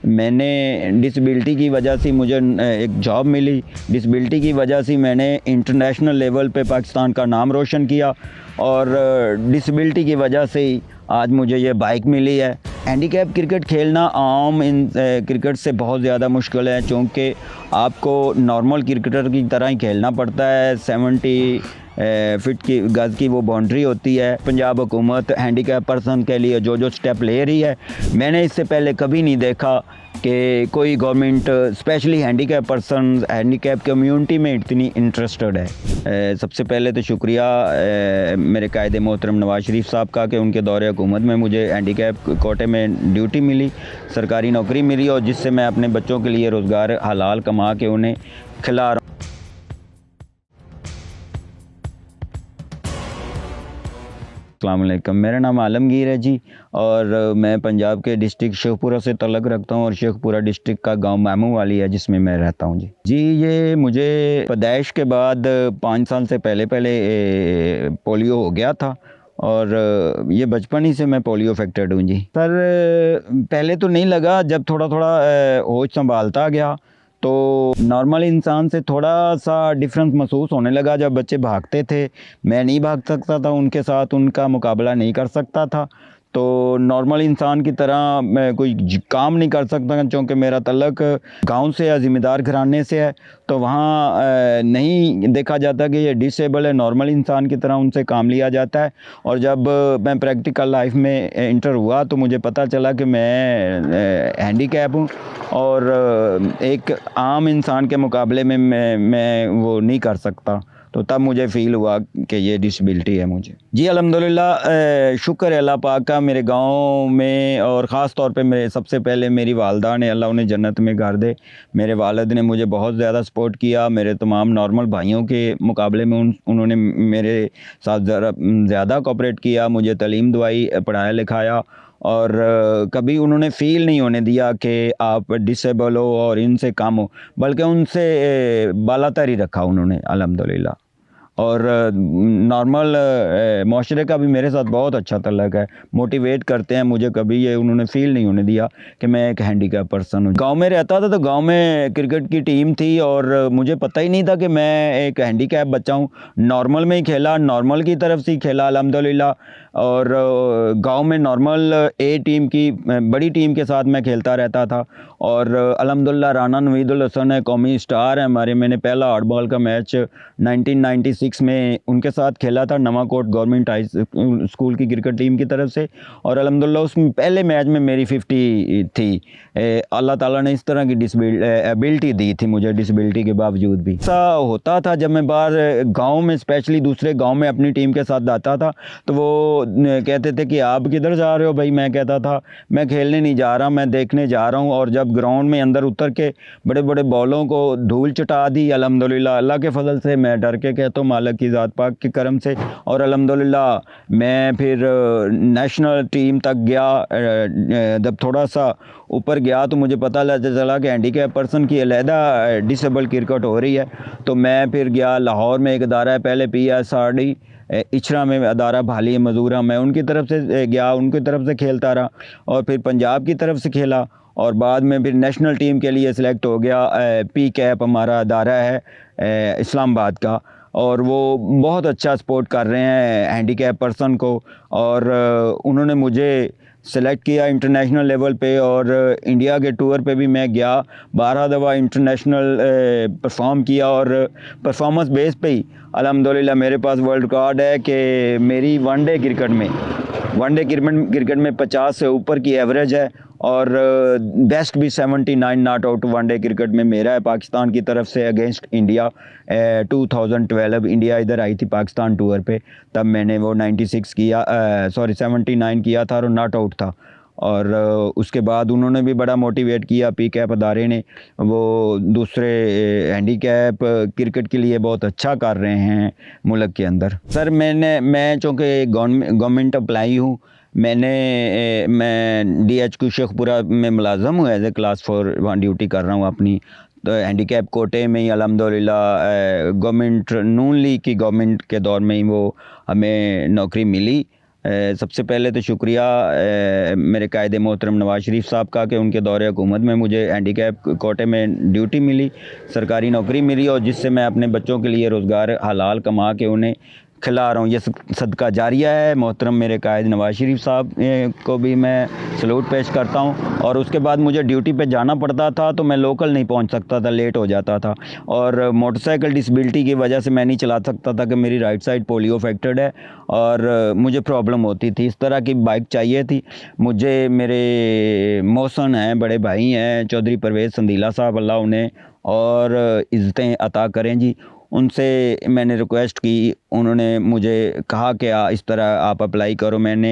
मैंने डिसेबिलिटी की वजह से मुझे एक जॉब मिली। डिसेबिलिटी की वजह से मैंने इंटरनेशनल लेवल पे पाकिस्तान का नाम रोशन किया और डिसेबिलिटी की वजह से ही आज मुझे ये बाइक मिली है। हैंडीकैप क्रिकेट खेलना आम क्रिकेट से बहुत ज़्यादा मुश्किल है, क्योंकि आपको नॉर्मल क्रिकेटर की तरह ही खेलना पड़ता है। 70 फिट की गज़ की वो बाउंड्री होती है। पंजाब हुकूमत हैंडीकैप पर्सन के लिए जो जो स्टेप ले रही है, मैंने इससे पहले कभी नहीं देखा कि कोई government specially handicap person handicap community में इतनी इंटरेस्टेड है। सबसे पहले तो शुक्रिया मेरे कायदे मोहतरम नवाज शरीफ साहब का कि उनके दौरे हुकूमत में मुझे हैंडीकैप कोटे में ड्यूटी मिली, सरकारी नौकरी मिली, और जिससे मैं अपने बच्चों के लिए रोज़गार हलाल कमा के उन्हें खिला रहा हूँ। अस्सलाम वालेकुम, मेरा नाम आलमगीर है जी, और मैं पंजाब के डिस्ट्रिक्ट शेखपुरा से तल्लुक़ रखता हूँ, और शेखपुरा डिस्ट्रिक्ट का गांव मामू वाली है जिसमें मैं रहता हूँ जी। ये मुझे पैदाइश के बाद 5 साल से पहले पोलियो हो गया था, और ये बचपन ही से मैं पोलियो अफेक्टेड हूँ जी। सर पहले तो नहीं लगा, जब थोड़ा थोड़ा होश संभालता गया तो नॉर्मल इंसान से थोड़ा सा डिफरेंस महसूस होने लगा। जब बच्चे भागते थे, मैं नहीं भाग सकता था उनके साथ, उनका मुकाबला नहीं कर सकता था, तो नॉर्मल इंसान की तरह मैं कोई काम नहीं कर सकता, क्योंकि मेरा तल्लक गांव से या ज़िम्मेदार घराने से है। तो वहाँ नहीं देखा जाता कि ये डिसेबल है, नॉर्मल इंसान की तरह उनसे काम लिया जाता है। और जब मैं प्रैक्टिकल लाइफ में इंटर हुआ तो मुझे पता चला कि मैं हैंडीकैप हूँ, और एक आम इंसान के मुकाबले में मैं वो नहीं कर सकता। तो तब मुझे फ़ील हुआ कि ये डिसेबिलिटी है मुझे जी। अल्हम्दुलिल्लाह, शुक्र है अल्लाह पाक का, मेरे गांव में, और ख़ास तौर पे मेरे सबसे पहले मेरी वालदा ने, अल्लाह उन्हें जन्नत में घर दे, मेरे वालिद ने मुझे बहुत ज़्यादा सपोर्ट किया। मेरे तमाम नॉर्मल भाइयों के मुकाबले में उन्होंने मेरे साथ ज़्यादा कोऑपरेट किया, मुझे तालीम दवाई, पढ़ाया लिखाया, और कभी उन्होंने फ़ील नहीं होने दिया कि आप डिसेबल हो और इनसे कम हो, बल्कि उनसे बालातर ही रखा उन्होंने अल्हम्दुलिल्लाह। और नॉर्मल माशरे का भी मेरे साथ बहुत अच्छा तल्लक है, मोटिवेट करते हैं मुझे, कभी ये उन्होंने फ़ील नहीं होने दिया कि मैं एक हैंडीकैप पर्सन हूँ। गांव में रहता था तो गांव में क्रिकेट की टीम थी, और मुझे पता ही नहीं था कि मैं एक हैंडीकैप बच्चा हूँ। नॉर्मल में ही खेला, नॉर्मल की तरफ से ही खेला अल्हम्दुलिल्लाह, और गांव में नॉर्मल ए टीम की बड़ी टीम के साथ मैं खेलता रहता था। और अल्हम्दुलिल्लाह राना नवीदुल हसन है, कौमी स्टार है हमारे। मैंने पहला हार्ड बॉल का मैच 1996 में उनके साथ खेला था, नवाकोट गवर्नमेंट हाई स्कूल की क्रिकेट टीम की तरफ से, और अल्हम्दुलिल्लाह उसमें पहले मैच में मेरी 50 थी। अल्लाह ताला ने इस तरह की एबिलिटी दी थी मुझे, डिसेबिलिटी के बावजूद भी। ऐसा होता था जब मैं बाहर गाँव में, स्पेशली दूसरे गाँव में अपनी टीम के साथ जाता था, तो वो कहते थे कि आप किधर जा रहे हो भाई? मैं कहता था मैं खेलने नहीं जा रहा, मैं देखने जा रहा हूँ। और जब ग्राउंड में अंदर उतर के बड़े बड़े बॉलों को धूल चटा दी, अल्हम्दुलिल्लाह अल्लाह के फजल से, मैं डर के कहता हूँ मालिक की ज़ात पाक के करम से, और अल्हम्दुलिल्लाह मैं फिर नेशनल टीम तक गया। जब थोड़ा सा ऊपर गया तो मुझे पता चला कि हैंडीकैप पर्सन की अलहदा डिसेबल क्रिकेट हो रही है। तो मैं फिर गया, लाहौर में एक अदारा है, पहले PSRD इचरा में अदारा भाली मजूरा, मैं उनकी तरफ से गया, उनकी तरफ से खेलता रहा, और फिर पंजाब की तरफ से खेला, और बाद में फिर नेशनल टीम के लिए सिलेक्ट हो गया। PCAP हमारा अदारा है इस्लामाबाद का, और वो बहुत अच्छा सपोर्ट कर रहे हैं हैंडीकैप पर्सन को, और उन्होंने मुझे सेलेक्ट किया इंटरनेशनल लेवल पे, और इंडिया के टूर पे भी मैं गया, 12 दफ़ा इंटरनेशनल परफॉर्म किया, और परफॉर्मेंस बेस पे ही अल्हम्दुलिल्लाह मेरे पास वर्ल्ड रिकॉर्ड है कि मेरी वनडे क्रिकेट में 50 से ऊपर की एवरेज है, और बेस्ट भी 79 नॉट आउट वनडे क्रिकेट में मेरा है पाकिस्तान की तरफ से अगेंस्ट इंडिया। 2012 इंडिया इधर आई थी पाकिस्तान टूर पे, तब मैंने वो 79 किया था और नॉट आउट था। और उसके बाद उन्होंने भी बड़ा मोटिवेट किया, PCAP अदारे ने, वो दूसरे हैंडीकैप क्रिकेट के लिए बहुत अच्छा कर रहे हैं मुल्क के अंदर। सर मैं चूँकि गवर्नमेंट अप्लाई हूँ, मैं DHQ शेखपुरा में मुलाज़म हूँ, एज ए क्लास 4 वहाँ ड्यूटी कर रहा हूँ अपनी। तो हैंडीकैप कोटे में ही अल्हम्दुलिल्लाह गवर्नमेंट नून लीग की गवर्नमेंट के दौर में ही वो हमें नौकरी मिली। सबसे पहले तो शुक्रिया मेरे कायद मोहतरम नवाज शरीफ साहब का कि उनके दौरे हुकूमत में मुझे हैंडीकैप कोटे में ड्यूटी मिली, सरकारी नौकरी मिली, और जिससे मैं अपने बच्चों के लिए रोज़गार हलाल कमा के उन्हें खिला रहा हूँ। ये सदका जारिया है। मोहतरम मेरे कायद नवाज शरीफ साहब को भी मैं सलूट पेश करता हूँ। और उसके बाद मुझे ड्यूटी पे जाना पड़ता था तो मैं लोकल नहीं पहुँच सकता था, लेट हो जाता था, और मोटरसाइकिल डिसेबिलिटी की वजह से मैं नहीं चला सकता था कि मेरी राइट साइड पोलियो अफेक्टेड है और मुझे प्रॉब्लम होती थी। इस तरह की बाइक चाहिए थी मुझे। मेरे मोहसन हैं, बड़े भाई हैं चौधरी परवेज़ संदीला साहब, अल्लाह उन्हें और इज़्ज़तें अता करें जी, उनसे मैंने रिक्वेस्ट की, उन्होंने मुझे कहा कि इस तरह आप अप्लाई करो। मैंने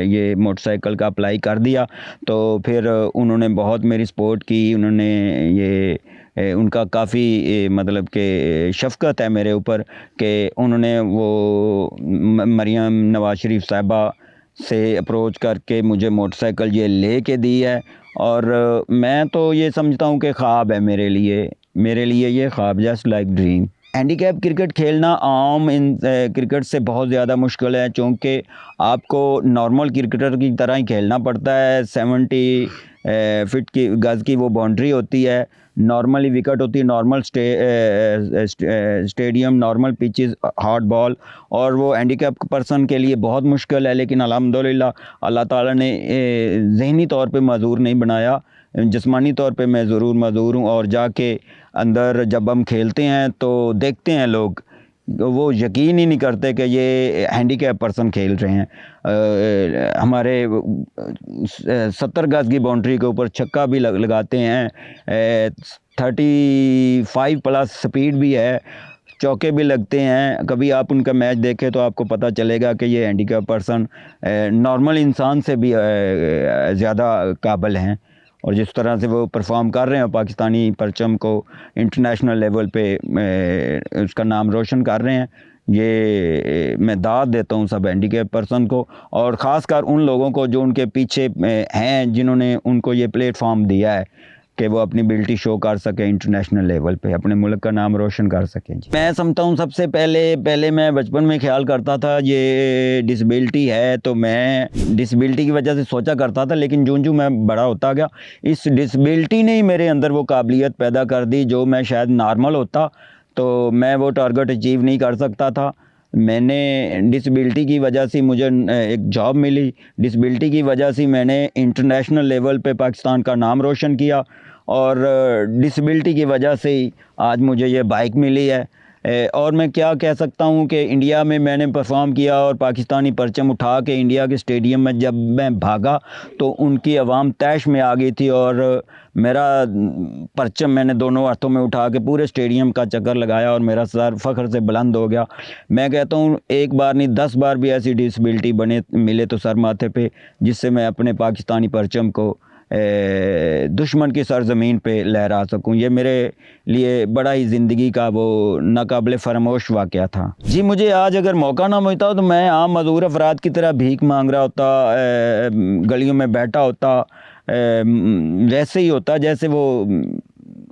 ये मोटरसाइकिल का अप्लाई कर दिया, तो फिर उन्होंने बहुत मेरी सपोर्ट की। उन्होंने ये उनका काफ़ी मतलब कि शफ़क़त है मेरे ऊपर कि उन्होंने वो मरियम नवाज शरीफ साहिबा से अप्रोच करके मुझे मोटरसाइकिल ये ले के दी है। और मैं तो ये समझता हूँ कि ख्वाब है मेरे लिए ये ख्वाब, just like dream. Handicap cricket खेलना आम क्रिकेट से बहुत ज़्यादा मुश्किल है, चूँकि आपको नॉर्मल क्रिकेटर की तरह ही खेलना पड़ता है। 70 फीट की गज़ की वो बाउंड्री होती है, नॉर्मली विकेट होती है, normal stadium, normal pitches, hard ball, और वो हैंडीकैप पर्सन के लिए बहुत मुश्किल है। लेकिन अल्हम्दुलिल्लाह अल्लाह ताला ने ज़हनी तौर पे मज़दूर नहीं बनाया, जिस्मानी तौर पे मैं ज़रूर मज़दूर हूँ। और जाके अंदर जब हम खेलते हैं तो देखते हैं लोग, वो यकीन ही नहीं करते कि ये हैंडीकैप पर्सन खेल रहे हैं। हमारे 70 गज़ की बाउंड्री के ऊपर छक्का भी लगाते हैं, 35 प्लस स्पीड भी है, चौके भी लगते हैं। कभी आप उनका मैच देखें तो आपको पता चलेगा कि ये हैंडीकैप पर्सन नॉर्मल इंसान से भी ज़्यादा काबिल हैं। और जिस तरह से वो परफॉर्म कर रहे हैं, पाकिस्तानी परचम को इंटरनेशनल लेवल पे उसका नाम रोशन कर रहे हैं, ये मैं दाद देता हूँ सब हैंडीकैप पर्सन को, और ख़ासकर उन लोगों को जो उनके पीछे हैं, जिन्होंने उनको ये प्लेटफॉर्म दिया है कि वो अपनी एबिलिटी शो कर सकें, इंटरनेशनल लेवल पे अपने मुल्क का नाम रोशन कर सकें जी। मैं समझता हूँ सबसे पहले मैं बचपन में ख्याल करता था ये डिसेबिलिटी है, तो मैं डिसेबिलिटी की वजह से सोचा करता था, लेकिन जूं मैं बड़ा होता गया, इस डिसेबिलिटी ने ही मेरे अंदर वो काबिलियत पैदा कर दी जो मैं शायद नॉर्मल होता तो मैं वो टारगेट अचीव नहीं कर सकता था। मैंने डिसेबिलिटी की वजह से मुझे एक जॉब मिली, डिसेबिलिटी की वजह से मैंने इंटरनेशनल लेवल पे पाकिस्तान का नाम रोशन किया, और डिसेबिलिटी की वजह से ही आज मुझे ये बाइक मिली है। और मैं क्या कह सकता हूँ कि इंडिया में मैंने परफॉर्म किया और पाकिस्तानी परचम उठा के इंडिया के स्टेडियम में जब मैं भागा तो उनकी आवाम तैश में आ गई थी, और मेरा परचम मैंने दोनों हाथों में उठा के पूरे स्टेडियम का चक्कर लगाया और मेरा सर फ़ख्र से बुलंद हो गया। मैं कहता हूँ एक बार नहीं 10 बार भी ऐसी डिसेबिलिटी मिले तो सर माथे पे, जिससे मैं अपने पाकिस्तानी परचम को दुश्मन की सरज़मीन पे लहरा सकूं। ये मेरे लिए बड़ा ही ज़िंदगी का वो नाकाबिले फरामोश वाक़या था जी। मुझे आज अगर मौका ना मिलता तो मैं आम मज़दूर अफराद की तरह भीख मांग रहा होता, गलियों में बैठा होता, वैसे ही होता जैसे वो,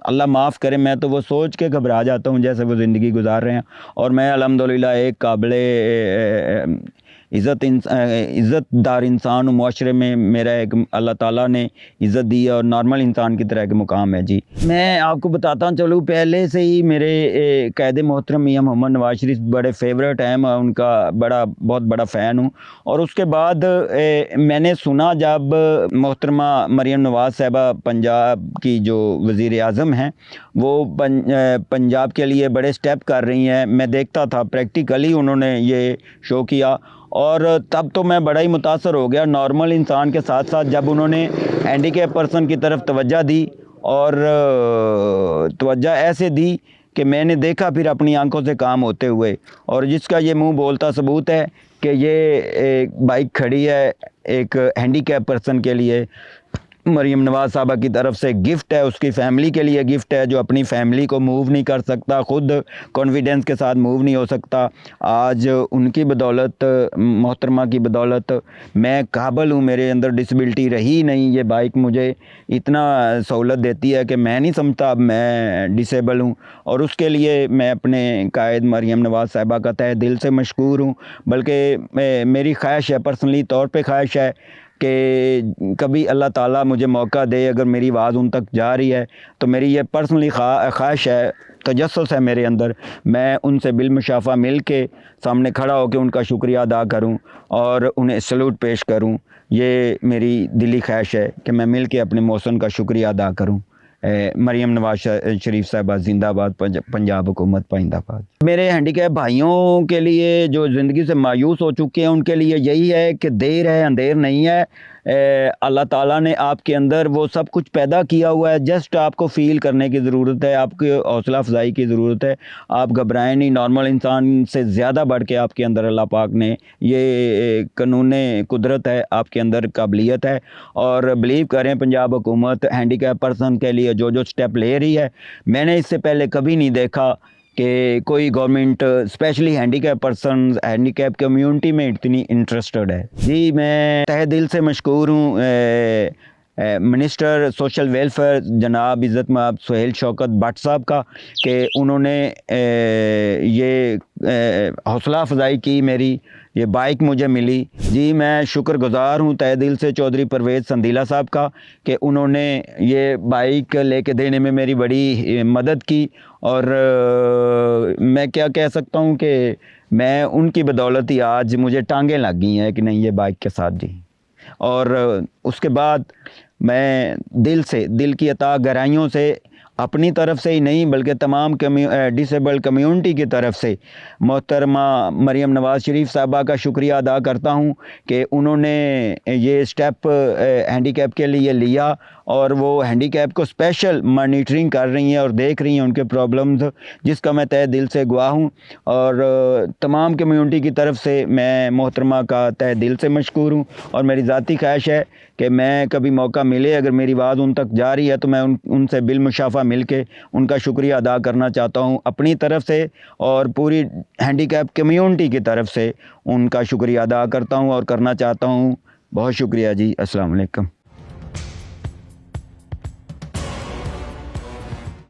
अल्लाह माफ़ करे, मैं तो वो सोच के घबरा जाता हूँ जैसे वो ज़िंदगी गुजार रहे हैं। और मैं अल्हम्दुलिल्लाह एक काबिले इज़्ज़तदार इंसान हूँ, मुआशरे में मेरा एक अल्लाह ताला ने इज़्ज़त दी है और नॉर्मल इंसान की तरह के मुकाम है जी। मैं आपको बताता चलूँ, पहले से ही मेरे कायदे मोहतरम मियां मोहम्मद नवाज शरीफ बड़े फेवरेट हैं, मैं उनका बहुत बड़ा फ़ैन हूँ। और उसके बाद मैंने सुना जब मोहतरमा मरियम नवाज़ साहिबा पंजाब की जो वज़ीर आज़म हैं, वो पंजाब के लिए बड़े स्टेप कर रही हैं। मैं देखता था प्रैक्टिकली उन्होंने ये शो किया, और तब तो मैं बड़ा ही मुतासर हो गया। नॉर्मल इंसान के साथ साथ जब उन्होंने हैंडीकैप पर्सन की तरफ तवज्जो दी, और तवज्जो ऐसे दी कि मैंने देखा फिर अपनी आंखों से काम होते हुए, और जिसका ये मुंह बोलता सबूत है कि ये एक बाइक खड़ी है एक हैंडीकैप पर्सन के लिए। मरियम नवाज़ साहबा की तरफ से गिफ्ट है, उसकी फ़ैमिली के लिए गिफ्ट है, जो अपनी फ़ैमिली को मूव नहीं कर सकता, ख़ुद कॉन्फिडेंस के साथ मूव नहीं हो सकता। आज उनकी बदौलत, मोहतरमा की बदौलत मैं काबिल हूँ, मेरे अंदर डिसेबिलिटी रही नहीं। ये बाइक मुझे इतना सहूलत देती है कि मैं नहीं समझता अब मैं डिसेबल हूँ, और उसके लिए मैं अपने कायद मरियम नवाज़ साहिबा का तहे दिल से मशकूर हूँ। बल्कि मेरी ख्वाहिश है, पर्सनली तौर पे ख्वाहिश है कि कभी अल्लाह ताला मुझे मौका दे, अगर मेरी आवाज़ उन तक जा रही है तो मेरी ये पर्सनली ख्वाहिश है, तजस्सुस है मेरे अंदर, मैं उनसे बिलमुशाफ़ा मिल के सामने खड़ा होकर उनका शुक्रिया अदा करूं और उन्हें सैल्यूट पेश करूं। ये मेरी दिली ख्वाहिश है कि मैं मिल के अपने मौसन का शुक्रिया अदा करूं। मरियम नवाज शरीफ साहिबा जिंदाबाद, पंजाब हुकूमत पाइंदाबाद। मेरे हैंडीकैप भाइयों के लिए जो ज़िंदगी से मायूस हो चुके हैं, उनके लिए यही है कि देर है अंधेर नहीं है। अल्लाह ताला ने आपके अंदर वो सब कुछ पैदा किया हुआ है, जस्ट आपको फ़ील करने की ज़रूरत है, आपकी हौसला अफजाई की ज़रूरत है। आप घबराएं नहीं, नॉर्मल इंसान से ज़्यादा बढ़ के आपके अंदर अल्लाह पाक ने ये कानून कुदरत है, आपके अंदर काबिलियत है। और बिलीव करें, पंजाब हुकूमत हैंडीकैप पर्सन के लिए जो जो स्टेप ले रही है, मैंने इससे पहले कभी नहीं देखा कि कोई government specially handicap person, handicap community में इतनी इंटरेस्टेड है। जी, मैं तहे दिल से मशकूर हूँ मिनिस्टर सोशल वेलफेयर जनाब इज़्ज़त माब सुहेल शौकत भट्ट साहब का, कि उन्होंने ये हौसला अफजाई की, मेरी ये बाइक मुझे मिली। जी, मैं शुक्रगुज़ार हूँ तहे दिल से चौधरी परवेज़ संदीला साहब का कि उन्होंने ये बाइक लेके देने में मेरी बड़ी मदद की। और मैं क्या कह सकता हूँ कि मैं उनकी बदौलत ही आज मुझे टांगें लग गई हैं कि नहीं ये बाइक के साथ जी। और उसके बाद मैं दिल की अता गहराइयों से, अपनी तरफ से ही नहीं बल्कि तमाम डिसेबल कम्युनिटी की तरफ से मोहतरमा मरियम नवाज़ शरीफ साहबा का शुक्रिया अदा करता हूँ कि उन्होंने ये स्टेप हैंडीकैप के लिए लिया, और वो हैंडीकैप को स्पेशल मॉनिटरिंग कर रही हैं और देख रही हैं उनके प्रॉब्लम्स, जिसका मैं तहे दिल से गवाह हूँ। और तमाम कम्युनिटी की तरफ से मैं मोहतरमा का तहे दिल से मशकूर हूँ। और मेरी ज़ाती ख्वाहिश है कि मैं कभी मौका मिले, अगर मेरी आवाज़ उन तक जा रही है तो मैं उनसे बिलमुशाफ़ा मिल के उनका शुक्रिया अदा करना चाहता हूँ अपनी तरफ से, और पूरी हैंडीकैप कम्युनिटी की तरफ से उनका शुक्रिया अदा करता हूँ और करना चाहता हूँ। बहुत शुक्रिया जी। अस्सलाम वालेकुम।